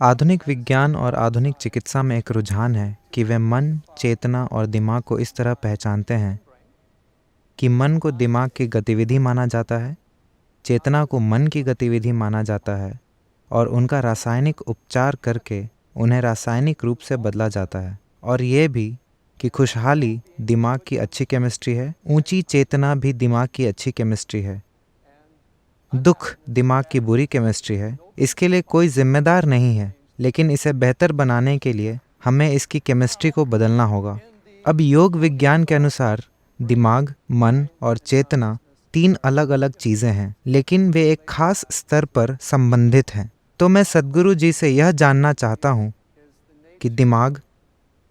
आधुनिक विज्ञान और आधुनिक चिकित्सा में एक रुझान है कि वे मन, चेतना और दिमाग को इस तरह पहचानते हैं कि मन को दिमाग की गतिविधि माना जाता है, चेतना को मन की गतिविधि माना जाता है और उनका रासायनिक उपचार करके उन्हें रासायनिक रूप से बदला जाता है। और ये भी कि खुशहाली दिमाग की अच्छी केमिस्ट्री है, ऊंची चेतना भी दिमाग की अच्छी केमिस्ट्री है, दुख दिमाग की बुरी केमिस्ट्री है। इसके लिए कोई जिम्मेदार नहीं है, लेकिन इसे बेहतर बनाने के लिए हमें इसकी केमिस्ट्री को बदलना होगा। अब योग विज्ञान के अनुसार दिमाग, मन और चेतना तीन अलग अलग चीज़ें हैं, लेकिन वे एक खास स्तर पर संबंधित हैं। तो मैं सद्गुरु जी से यह जानना चाहता हूँ कि दिमाग,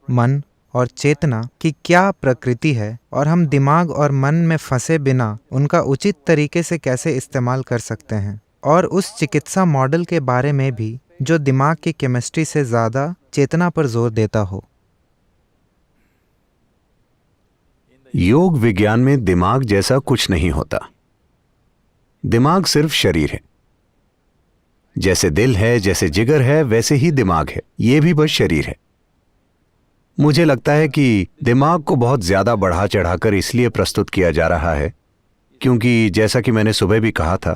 मन और चेतना की क्या प्रकृति है और हम दिमाग और मन में फंसे बिना उनका उचित तरीके से कैसे इस्तेमाल कर सकते हैं, और उस चिकित्सा मॉडल के बारे में भी जो दिमाग की केमिस्ट्री से ज़्यादा चेतना पर जोर देता हो। योग विज्ञान में दिमाग जैसा कुछ नहीं होता। दिमाग सिर्फ शरीर है। जैसे दिल है, जैसे जिगर है, वैसे ही दिमाग है। यह भी बस शरीर है। मुझे लगता है कि दिमाग को बहुत ज्यादा बढ़ा चढ़ाकर इसलिए प्रस्तुत किया जा रहा है क्योंकि जैसा कि मैंने सुबह भी कहा था,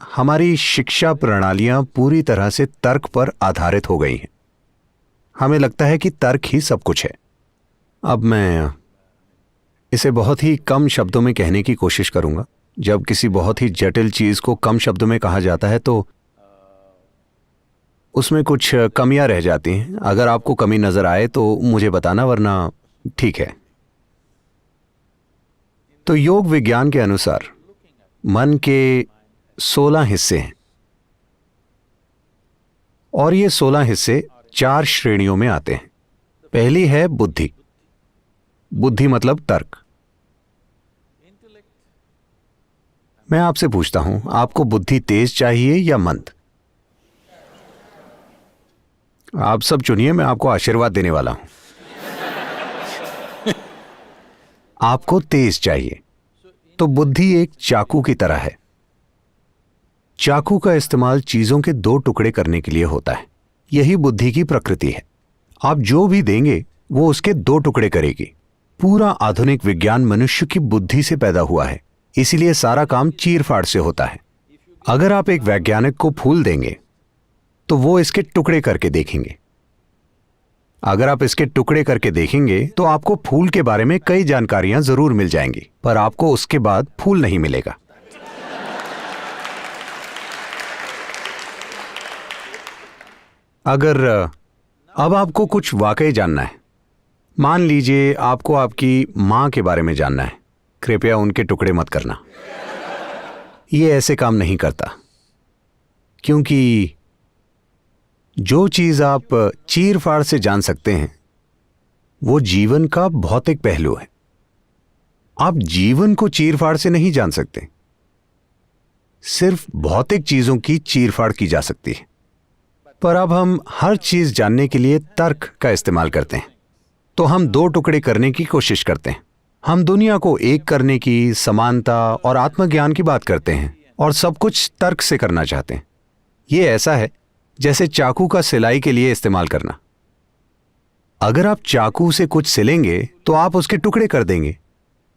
हमारी शिक्षा प्रणालियां पूरी तरह से तर्क पर आधारित हो गई हैं। हमें लगता है कि तर्क ही सब कुछ है। अब मैं इसे बहुत ही कम शब्दों में कहने की कोशिश करूंगा। जब किसी बहुत ही जटिल चीज को कम शब्दों में कहा जाता है तो उसमें कुछ कमियां रह जाती हैं। अगर आपको कमी नजर आए तो मुझे बताना, वरना ठीक है। तो योग विज्ञान के अनुसार मन के 16 हिस्से हैं और ये 16 हिस्से 4 श्रेणियों में आते हैं। पहली है बुद्धि। बुद्धि मतलब तर्क। मैं आपसे पूछता हूं, आपको बुद्धि तेज चाहिए या मंद? आप सब चुनिए, मैं आपको आशीर्वाद देने वाला हूं। आपको तेज चाहिए। तो बुद्धि एक चाकू की तरह है। चाकू का इस्तेमाल चीजों के 2 टुकड़े करने के लिए होता है। यही बुद्धि की प्रकृति है। आप जो भी देंगे वो उसके 2 टुकड़े करेगी। पूरा आधुनिक विज्ञान मनुष्य की बुद्धि से पैदा हुआ है, इसीलिए सारा काम चीर-फाड़ से होता है। अगर आप एक वैज्ञानिक को फूल देंगे तो वो इसके टुकड़े करके देखेंगे। अगर आप इसके टुकड़े करके देखेंगे तो आपको फूल के बारे में कई जानकारियां जरूर मिल जाएंगी, पर आपको उसके बाद फूल नहीं मिलेगा। अगर अब आपको कुछ वाकई जानना है, मान लीजिए आपको आपकी मां के बारे में जानना है, कृपया उनके टुकड़े मत करना। यह ऐसे काम नहीं करता, क्योंकि जो चीज आप चीर-फाड़ से जान सकते हैं वो जीवन का भौतिक पहलू है। आप जीवन को चीर-फाड़ से नहीं जान सकते। सिर्फ भौतिक चीजों की चीर-फाड़ की जा सकती है। पर अब हम हर चीज जानने के लिए तर्क का इस्तेमाल करते हैं, तो हम 2 टुकड़े करने की कोशिश करते हैं। हम दुनिया को एक करने की, समानता और आत्मज्ञान की बात करते हैं और सब कुछ तर्क से करना चाहते हैं। यह ऐसा है जैसे चाकू का सिलाई के लिए इस्तेमाल करना। अगर आप चाकू से कुछ सिलेंगे तो आप उसके टुकड़े कर देंगे।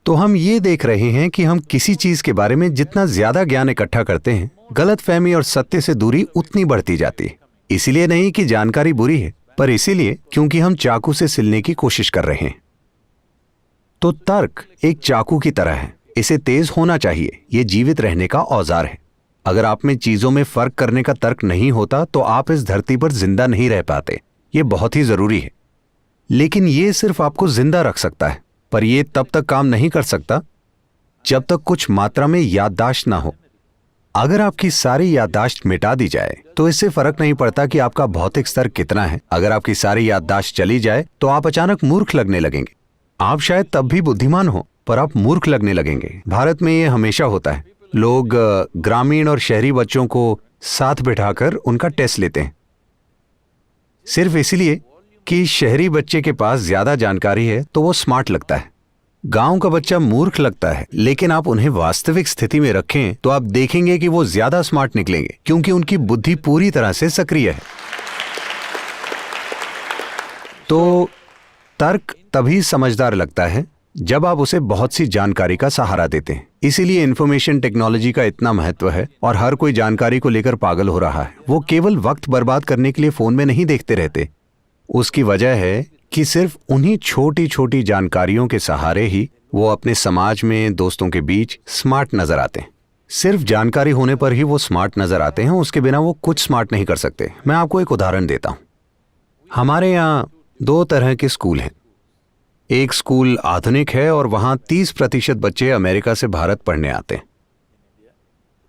तो हम ये देख रहे हैं कि हम किसी चीज के बारे में जितना ज्यादा ज्ञान इकट्ठा करते हैं, गलतफहमी और सत्य से दूरी उतनी बढ़ती जाती है। इसीलिए नहीं कि जानकारी बुरी है, पर इसीलिए क्योंकि हम चाकू से सिलने की कोशिश कर रहे हैं। तो तर्क एक चाकू की तरह है। इसे तेज होना चाहिए। यह जीवित रहने का औजार है। अगर आप में चीजों में फर्क करने का तर्क नहीं होता तो आप इस धरती पर जिंदा नहीं रह पाते। यह बहुत ही जरूरी है। लेकिन यह सिर्फ आपको जिंदा रख सकता है, पर यह तब तक काम नहीं कर सकता जब तक कुछ मात्रा में याददाश्त ना हो। अगर आपकी सारी याददाश्त मिटा दी जाए तो इससे फर्क नहीं पड़ता कि आपका भौतिक स्तर कितना है। अगर आपकी सारी याददाश्त चली जाए तो आप अचानक मूर्ख लगने लगेंगे। आप शायद तब भी बुद्धिमान हो, पर आप मूर्ख लगने लगेंगे। भारत में यह हमेशा होता है। लोग ग्रामीण और शहरी बच्चों को साथ बिठाकर उनका टेस्ट लेते हैं, सिर्फ इसलिए कि शहरी बच्चे के पास ज्यादा जानकारी है तो वो स्मार्ट लगता है। गांव का बच्चा मूर्ख लगता है, लेकिन आप उन्हें वास्तविक स्थिति में रखें तो आप देखेंगे कि वो ज्यादा स्मार्ट निकलेंगे, क्योंकि उनकी बुद्धि पूरी तरह से सक्रिय है। तो तर्क तभी समझदार लगता है जब आप उसे बहुत सी जानकारी का सहारा देते हैं। इसीलिए इंफॉर्मेशन टेक्नोलॉजी का इतना महत्व है और हर कोई जानकारी को लेकर पागल हो रहा है। वो केवल वक्त बर्बाद करने के लिए फोन में नहीं देखते रहते। उसकी वजह है कि सिर्फ उन्हीं छोटी छोटी जानकारियों के सहारे ही वो अपने समाज में, दोस्तों के बीच स्मार्ट नजर आते हैं। सिर्फ जानकारी होने पर ही वो स्मार्ट नजर आते हैं, उसके बिना वो कुछ स्मार्ट नहीं कर सकते। मैं आपको एक उदाहरण देता हूं। हमारे यहाँ 2 तरह के स्कूल हैं। एक स्कूल आधुनिक है और वहां 30% बच्चे अमेरिका से भारत पढ़ने आते हैं,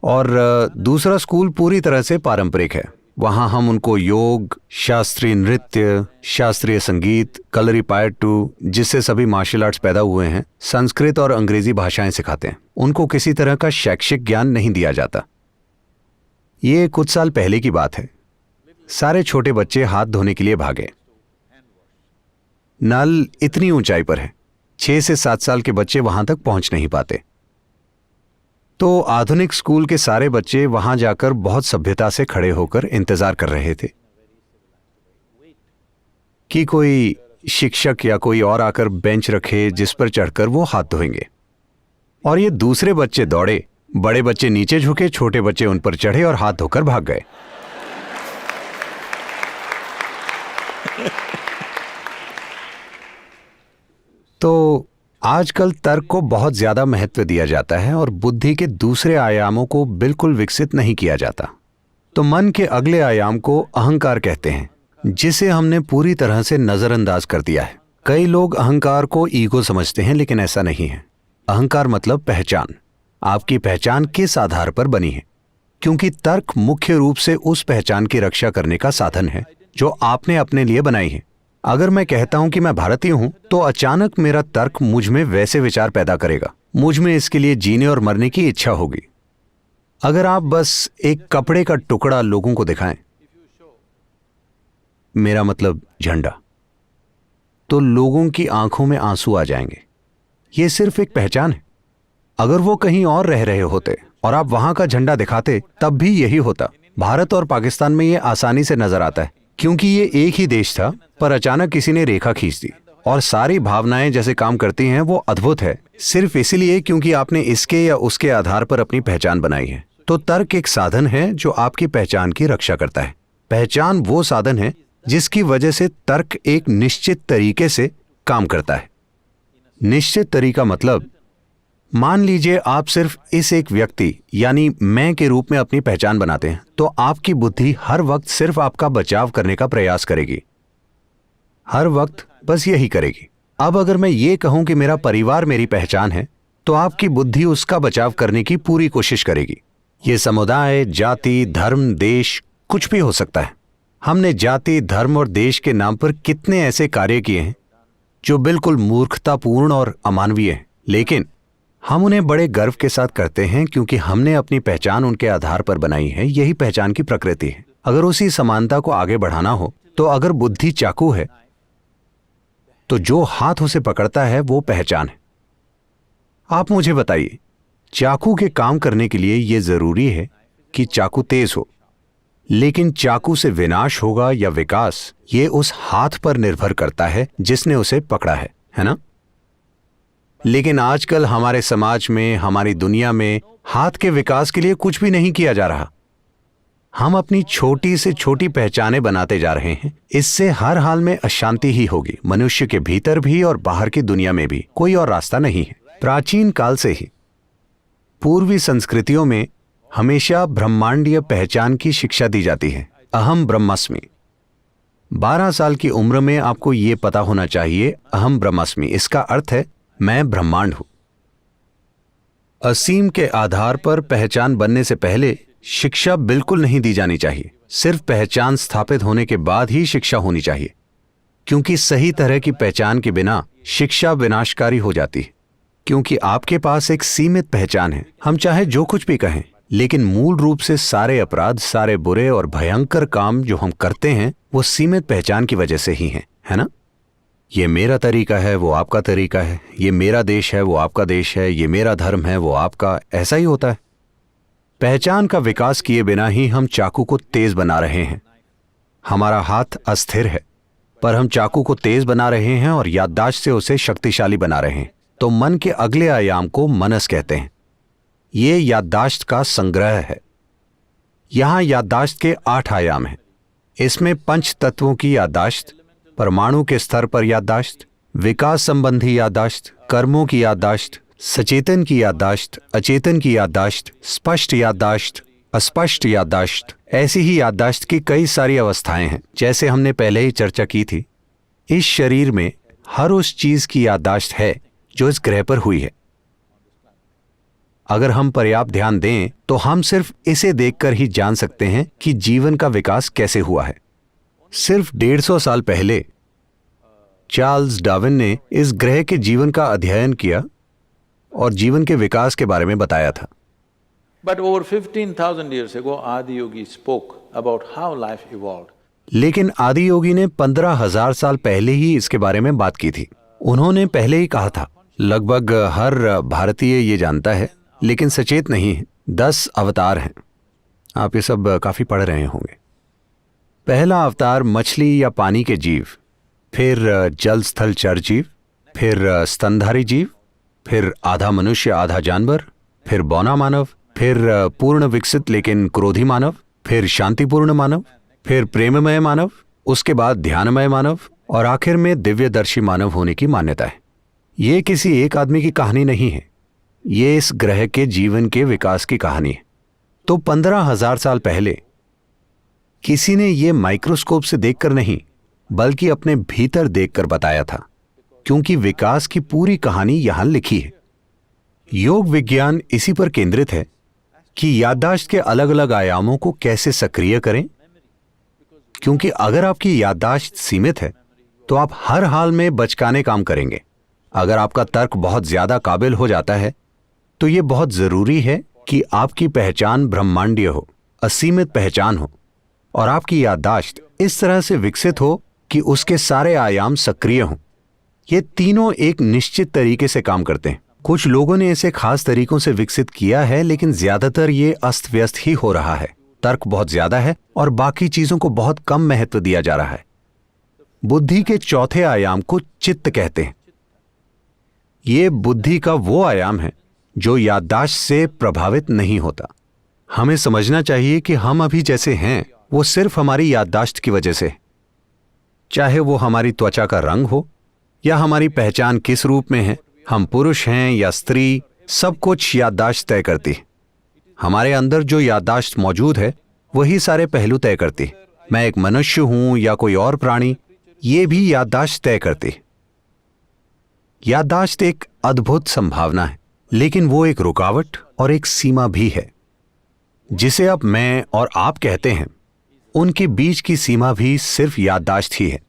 और दूसरा स्कूल पूरी तरह से पारंपरिक है। वहां हम उनको योग, शास्त्रीय नृत्य, शास्त्रीय संगीत, कलरीपायट्टू, जिससे सभी मार्शल आर्ट्स पैदा हुए हैं, संस्कृत और अंग्रेजी भाषाएं सिखाते हैं। उनको किसी तरह का शैक्षिक ज्ञान नहीं दिया जाता। ये कुछ साल पहले की बात है। सारे छोटे बच्चे हाथ धोने के लिए भागे। नल इतनी ऊंचाई पर है, 6 से 7 साल के बच्चे वहां तक पहुंच नहीं पाते। तो आधुनिक स्कूल के सारे बच्चे वहां जाकर बहुत सभ्यता से खड़े होकर इंतजार कर रहे थे कि कोई शिक्षक या कोई और आकर बेंच रखे जिस पर चढ़कर वो हाथ धोएंगे। और ये दूसरे बच्चे दौड़े, बड़े बच्चे नीचे झुके, छोटे बच्चे उन पर चढ़े और हाथ धोकर भाग गए। तो आजकल तर्क को बहुत ज्यादा महत्व दिया जाता है और बुद्धि के दूसरे आयामों को बिल्कुल विकसित नहीं किया जाता। तो मन के अगले आयाम को अहंकार कहते हैं, जिसे हमने पूरी तरह से नजरअंदाज कर दिया है। कई लोग अहंकार को ईगो समझते हैं, लेकिन ऐसा नहीं है। अहंकार मतलब पहचान। आपकी पहचान किस आधार पर बनी है? क्योंकि तर्क मुख्य रूप से उस पहचान की रक्षा करने का साधन है जो आपने अपने लिए बनाई है। अगर मैं कहता हूं कि मैं भारतीय हूं, तो अचानक मेरा तर्क मुझ में वैसे विचार पैदा करेगा। मुझ में इसके लिए जीने और मरने की इच्छा होगी। अगर आप बस एक कपड़े का टुकड़ा लोगों को दिखाएं, मेरा मतलब झंडा, तो लोगों की आंखों में आंसू आ जाएंगे। यह सिर्फ एक पहचान है। अगर वो कहीं और रह रहे होते और आप वहां का झंडा दिखाते, तब भी यही होता। भारत और पाकिस्तान में यह आसानी से नजर आता है, क्योंकि ये एक ही देश था, पर अचानक किसी ने रेखा खींच दी और सारी भावनाएं जैसे काम करती हैं वो अद्भुत है, सिर्फ इसलिए क्योंकि आपने इसके या उसके आधार पर अपनी पहचान बनाई है। तो तर्क एक साधन है जो आपकी पहचान की रक्षा करता है। पहचान वो साधन है जिसकी वजह से तर्क एक निश्चित तरीके से काम करता है। निश्चित तरीका मतलब, मान लीजिए आप सिर्फ इस एक व्यक्ति यानी मैं के रूप में अपनी पहचान बनाते हैं, तो आपकी बुद्धि हर वक्त सिर्फ आपका बचाव करने का प्रयास करेगी, हर वक्त बस यही करेगी। अब अगर मैं ये कहूं कि मेरा परिवार मेरी पहचान है, तो आपकी बुद्धि उसका बचाव करने की पूरी कोशिश करेगी। ये समुदाय, जाति, धर्म, देश कुछ भी हो सकता है। हमने जाति, धर्म और देश के नाम पर कितने ऐसे कार्य किए हैं जो बिल्कुल मूर्खतापूर्ण और अमानवीय हैं, लेकिन हम उन्हें बड़े गर्व के साथ करते हैं क्योंकि हमने अपनी पहचान उनके आधार पर बनाई है। यही पहचान की प्रकृति है। अगर उसी समानता को आगे बढ़ाना हो, तो अगर बुद्धि चाकू है, तो जो हाथ उसे पकड़ता है वो पहचान है। आप मुझे बताइए, चाकू के काम करने के लिए यह जरूरी है कि चाकू तेज हो, लेकिन चाकू से विनाश होगा या विकास, ये उस हाथ पर निर्भर करता है जिसने उसे पकड़ा है ना? लेकिन आजकल हमारे समाज में, हमारी दुनिया में हाथ के विकास के लिए कुछ भी नहीं किया जा रहा। हम अपनी छोटी से छोटी पहचानें बनाते जा रहे हैं। इससे हर हाल में अशांति ही होगी, मनुष्य के भीतर भी और बाहर की दुनिया में भी। कोई और रास्ता नहीं है। प्राचीन काल से ही पूर्वी संस्कृतियों में हमेशा ब्रह्मांडीय पहचान की शिक्षा दी जाती है। अहम ब्रह्मास्मि। 12 साल की उम्र में आपको यह पता होना चाहिए, अहम ब्रह्मास्मि, इसका अर्थ है मैं ब्रह्मांड हूं। असीम के आधार पर पहचान बनने से पहले शिक्षा बिल्कुल नहीं दी जानी चाहिए। सिर्फ पहचान स्थापित होने के बाद ही शिक्षा होनी चाहिए, क्योंकि सही तरह की पहचान के बिना शिक्षा विनाशकारी हो जाती है। क्योंकि आपके पास एक सीमित पहचान है। हम चाहे जो कुछ भी कहें, लेकिन मूल रूप से सारे अपराध, सारे बुरे और भयंकर काम जो हम करते हैं, वो सीमित पहचान की वजह से ही हैं, है ना? ये मेरा तरीका है, वो आपका तरीका है, ये मेरा देश है, वो आपका देश है, ये मेरा धर्म है, वो आपका, ऐसा ही होता है। पहचान का विकास किए बिना ही हम चाकू को तेज बना रहे हैं। हमारा हाथ अस्थिर है, पर हम चाकू को तेज बना रहे हैं और याददाश्त से उसे शक्तिशाली बना रहे हैं। तो मन के अगले आयाम को मनस कहते हैं। ये याददाश्त का संग्रह है। यहां याददाश्त के 8 आयाम हैं। इसमें पंच तत्वों की याददाश्त, परमाणु के स्तर पर याददाश्त, विकास संबंधी याददाश्त, कर्मों की याददाश्त, सचेतन की याददाश्त, अचेतन की याददाश्त, स्पष्ट याददाश्त, अस्पष्ट याददाश्त, ऐसी ही याददाश्त की कई सारी अवस्थाएं हैं। जैसे हमने पहले ही चर्चा की थी, इस शरीर में हर उस चीज की याददाश्त है जो इस ग्रह पर हुई है। अगर हम पर्याप्त ध्यान दें तो हम सिर्फ इसे देखकर ही जान सकते हैं कि जीवन का विकास कैसे हुआ है। सिर्फ 150 साल पहले चार्ल्स डार्विन ने इस ग्रह के जीवन का अध्ययन किया और जीवन के विकास के बारे में बताया था। But over 15,000 years ago, Adi Yogi spoke about how life evolved. लेकिन आदि योगी ने 15,000 साल पहले ही इसके बारे में बात की थी। उन्होंने पहले ही कहा था, लगभग हर भारतीय ये जानता है लेकिन सचेत नहीं है, 10 अवतार हैं। आप ये सब काफी पढ़ रहे होंगे। पहला अवतार मछली या पानी के जीव, फिर जल स्थल चर जीव, फिर स्तनधारी जीव, फिर आधा मनुष्य आधा जानवर, फिर बौना मानव, फिर पूर्ण विकसित लेकिन क्रोधी मानव, फिर शांतिपूर्ण मानव, फिर प्रेममय मानव, उसके बाद ध्यानमय मानव और आखिर में दिव्यदर्शी मानव होने की मान्यता है। ये किसी एक आदमी की कहानी नहीं है, ये इस ग्रह के जीवन के विकास की कहानी है। तो 15,000 साल पहले किसी ने ये माइक्रोस्कोप से देखकर नहीं बल्कि अपने भीतर देखकर बताया था, क्योंकि विकास की पूरी कहानी यहां लिखी है। योग विज्ञान इसी पर केंद्रित है कि याददाश्त के अलग अलग आयामों को कैसे सक्रिय करें, क्योंकि अगर आपकी याददाश्त सीमित है तो आप हर हाल में बचकाने काम करेंगे। अगर आपका तर्क बहुत ज्यादा काबिल हो जाता है तो यह बहुत जरूरी है कि आपकी पहचान ब्रह्मांडीय हो, असीमित पहचान हो और आपकी याददाश्त इस तरह से विकसित हो कि उसके सारे आयाम सक्रिय हों। ये तीनों एक निश्चित तरीके से काम करते हैं। कुछ लोगों ने इसे खास तरीकों से विकसित किया है, लेकिन ज्यादातर ये अस्त व्यस्त ही हो रहा है। तर्क बहुत ज्यादा है और बाकी चीजों को बहुत कम महत्व दिया जा रहा है। बुद्धि के चौथे आयाम को चित्त कहते हैं। ये बुद्धि का वो आयाम है जो याददाश्त से प्रभावित नहीं होता। हमें समझना चाहिए कि हम अभी जैसे हैं वो सिर्फ हमारी याददाश्त की वजह से, चाहे वो हमारी त्वचा का रंग हो या हमारी पहचान किस रूप में है, हम पुरुष हैं या स्त्री, सब कुछ याददाश्त तय करती है। हमारे अंदर जो याददाश्त मौजूद है वही सारे पहलू तय करती है। मैं एक मनुष्य हूं या कोई और प्राणी, ये भी याददाश्त तय करती है। याददाश्त एक अद्भुत संभावना है, लेकिन वो एक रुकावट और एक सीमा भी है। जिसे अब मैं और आप कहते हैं, उनके बीच की सीमा भी सिर्फ याददाश्त ही है।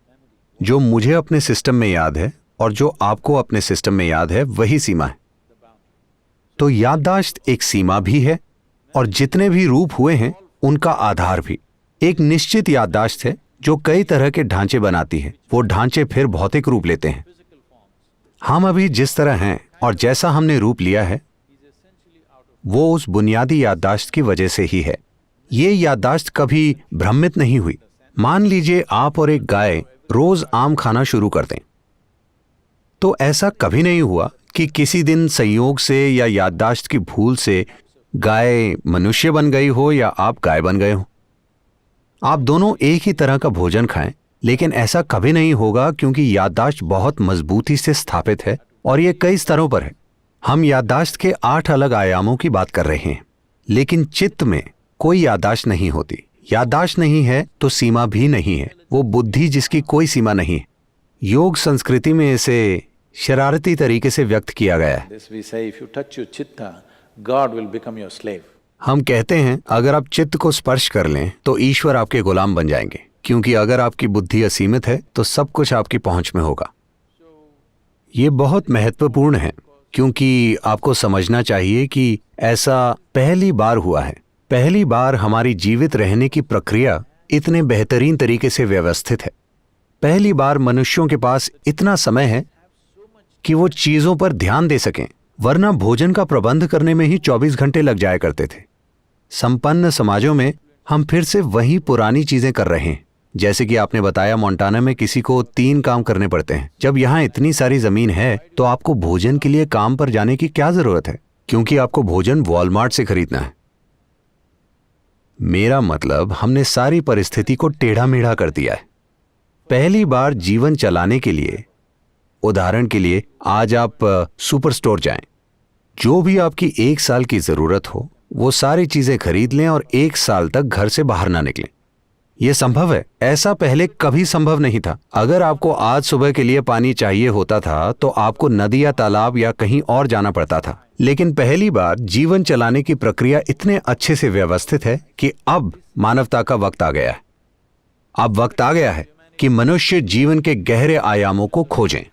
जो मुझे अपने सिस्टम में याद है और जो आपको अपने सिस्टम में याद है, वही सीमा है। तो याददाश्त एक सीमा भी है और जितने भी रूप हुए हैं उनका आधार भी। एक निश्चित याददाश्त है जो कई तरह के ढांचे बनाती है। वो ढांचे फिर भौतिक रूप लेते हैं। हम अभी जिस तरह हैं और जैसा हमने रूप लिया है वो उस बुनियादी याददाश्त की वजह से ही है। ये याददाश्त कभी भ्रमित नहीं हुई। मान लीजिए आप और एक गाय रोज आम खाना शुरू कर दें, तो ऐसा कभी नहीं हुआ कि किसी दिन संयोग से या याददाश्त की भूल से गाय मनुष्य बन गई हो या आप गाय बन गए हो। आप दोनों एक ही तरह का भोजन खाएं, लेकिन ऐसा कभी नहीं होगा, क्योंकि याददाश्त बहुत मजबूती से स्थापित है और ये कई स्तरों पर है। हम याददाश्त के 8 अलग आयामों की बात कर रहे हैं, लेकिन चित्त में कोई याददाश्त नहीं होती। याददाश्त नहीं है तो सीमा भी नहीं है। वो बुद्धि जिसकी कोई सीमा नहीं है। योग संस्कृति में इसे शरारती तरीके से व्यक्त किया गया है। This we say, if you touch your chitta, God will become your slave. हम कहते हैं अगर आप चित्त को स्पर्श कर लें तो ईश्वर आपके गुलाम बन जाएंगे, क्योंकि अगर आपकी बुद्धि असीमित है तो सब कुछ आपकी पहुंच में होगा। ये बहुत महत्वपूर्ण है, क्योंकि आपको समझना चाहिए कि ऐसा पहली बार हुआ है। पहली बार हमारी जीवित रहने की प्रक्रिया इतने बेहतरीन तरीके से व्यवस्थित है। पहली बार मनुष्यों के पास इतना समय है कि वो चीजों पर ध्यान दे सकें, वरना भोजन का प्रबंध करने में ही 24 घंटे लग जाया करते थे। संपन्न समाजों में हम फिर से वही पुरानी चीजें कर रहे हैं। जैसे कि आपने बताया, मोंटाना में किसी को 3 काम करने पड़ते हैं। जब यहां इतनी सारी जमीन है तो आपको भोजन के लिए काम पर जाने की क्या जरूरत है, क्योंकि आपको भोजन वॉलमार्ट से खरीदना है। मेरा मतलब, हमने सारी परिस्थिति को टेढ़ा मेढ़ा कर दिया है। पहली बार जीवन चलाने के लिए, उदाहरण के लिए, आज आप सुपर स्टोर जाएं, जो भी आपकी 1 साल की जरूरत हो वो सारी चीजें खरीद लें और 1 साल तक घर से बाहर ना निकलें। यह संभव है, ऐसा पहले कभी संभव नहीं था। अगर आपको आज सुबह के लिए पानी चाहिए होता था तो आपको नदी या तालाब या कहीं और जाना पड़ता था। लेकिन पहली बार जीवन चलाने की प्रक्रिया इतने अच्छे से व्यवस्थित है कि अब मानवता का वक्त आ गया है। अब वक्त आ गया है कि मनुष्य जीवन के गहरे आयामों को खोजें।